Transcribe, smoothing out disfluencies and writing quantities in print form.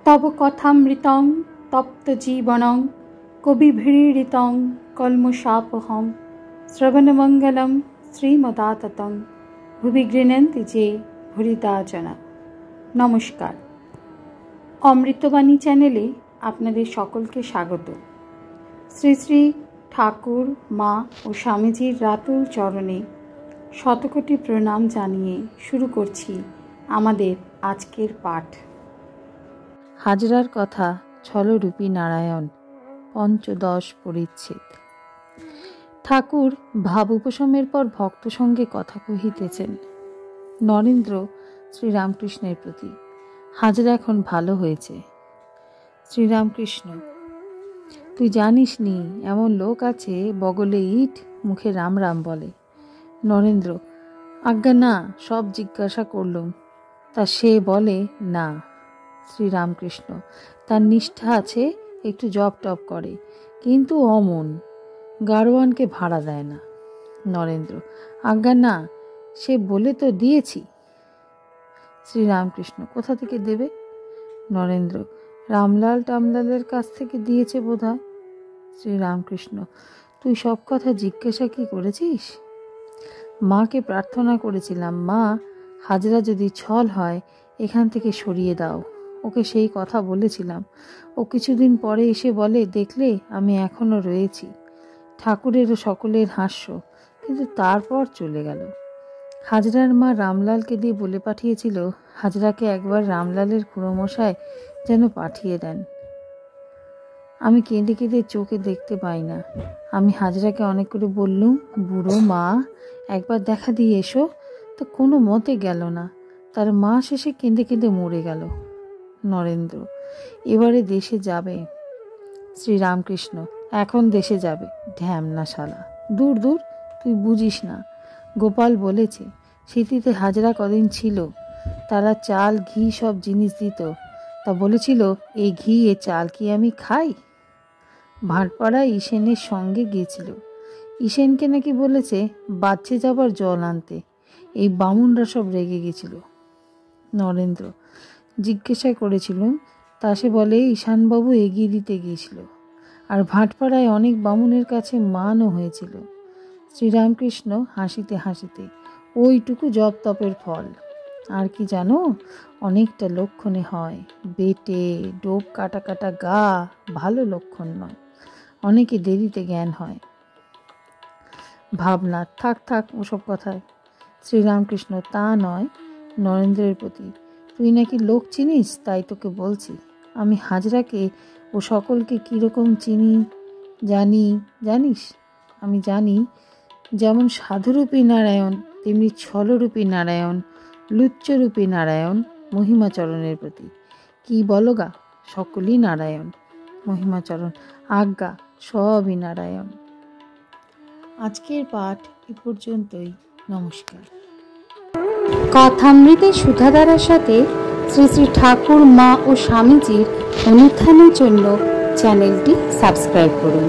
तव कथामृतं तप्तजीवनं कविभिरीडितं कल्मषापहं श्रवणमंगलं श्रीमदाततं भुवि गृह्णन्ति जे भूरिदा जना। नमस्कार, अमृतबाणी चैनेले आपनादेर सकलके स्वागत। श्री श्री ठाकुर मा और स्वामीजीर रातुल चरणे शतकोटी प्रणाम जानिए शुरू करछि आमादेर आजकेर पाठ। हाजरार कथा छलरूपी नारायण पंचदश परिच्छेद। ठाकुर भाव उपशमेर पर भक्त संगे कथा कहितेছেন। नरेंद्र श्रीरामकृष्णेर प्रति। हाजरा एखन भालो हयेছে। श्रीरामकृष्ण, तुई जानिस नी एमन लोक आछे बगले इट मुखे राम राम बोले। नरेंद्र, आज्ञा ना, सब जिज्ञासा करलुम, ता से बोले ना। श्रीरामकृष्ण, तार निष्ठा आछे, एकटू जप टप करे, किन्तु अमन गाड़ोयान के भाड़ा देय ना। नरेंद्र, आज्ञा ना, से बोले तो दिएछि। श्रीरामकृष्ण, कोथा थेके देबे? नरेंद्र, रामलाल टामलालेर काछ थेके दिएছে বোধহয়। श्रीरामकृष्ण, তুই সব কথা জিজ্ঞাসা কি করেছিস? মাকে প্রার্থনা করেছিলাম, মা, হাজরা যদি ছল হয় এখান থেকে সরিয়ে দাও। ওকে সেই কথা বলেছিলাম। ও কিছুদিন পরে এসে বলে, দেখলে আমি এখনো রয়েছি। ঠাকুরেরও সকলের হাস্য, কিন্তু তারপর চলে গেল। হাজরার মা রামলালকে দিয়ে বলে পাঠিয়েছিল হাজরাকে একবার রামলালের খুড়োমশাই যেন পাঠিয়ে দেন। আমি কেঁদে কেঁদে চোখে দেখতে পাই না। আমি হাজরাকে অনেক করে বললুম, বুড়ো মা, একবার দেখা দিয়ে এসো, তো কোনো মতে গেল না। তার মা শেষে কেঁদে কেঁদে মরে গেল। নরেন্দ্র, এবারে দেশে যাবে। শ্রীরামকৃষ্ণ, এখন দেশে যাবে? ঢ্যামনা শালা, দূর দূর, তুই বুঝিস না। গোপাল বলেছে স্মৃতিতে হাজরা কদিন ছিল, তারা চাল ঘি সব জিনিস দিত, তা বলেছিল এই ঘি এ চাল কি আমি খাই? ভাটপাড়ায় ঈশেনের সঙ্গে গিয়েছিল। ঈশেনকে নাকি বলেছে বাচ্চে যাবার জল আনতে। এই বামুনরা সব রেগে গেছিল। নরেন্দ্র, জিজ্ঞাসা করেছিলুম, তা সে বলে ঈশানবাবু এগিয়ে দিতে গিয়েছিল, আর ভাটপাড়ায় অনেক বামুনের কাছে মানও হয়েছিল। শ্রীরামকৃষ্ণ হাসিতে হাসিতে, ওইটুকু জপ তপের ফল। আর কি জানো, অনেকটা লক্ষণে হয়। বেটে ডোব কাটা কাটা গা ভালো লক্ষণ নয়। অনেকে দেরিতে জ্ঞান হয়। ভাবনা, থাক থাক ওসব কথায়। শ্রীরামকৃষ্ণ, তা নয়, নরেন্দ্রের প্রতি। তুই নাকি লোক চিনিস, তাই তোকে বলছি। আমি হাজরাকে ও সকলকে কীরকম চিনি জানি জানিস? আমি জানি, যেমন সাধুরূপী নারায়ণ তেমনি ছলরূপী নারায়ণ, লুচ্চরূপী নারায়ণ মহিমাচরণের প্রতি। কি বলো গা, সকলই নারায়ণ। মহিমাচরণ, আজ্ঞা, সবই নারায়ণ। আজকের পাঠ এ পর্যন্তই। নমস্কার। কথামৃতের সুধাধারার সাথে শ্রী শ্রী ঠাকুর মা ও স্বামীজির অনুত্থানের জন্য চ্যানেলটি সাবস্ক্রাইব করুন।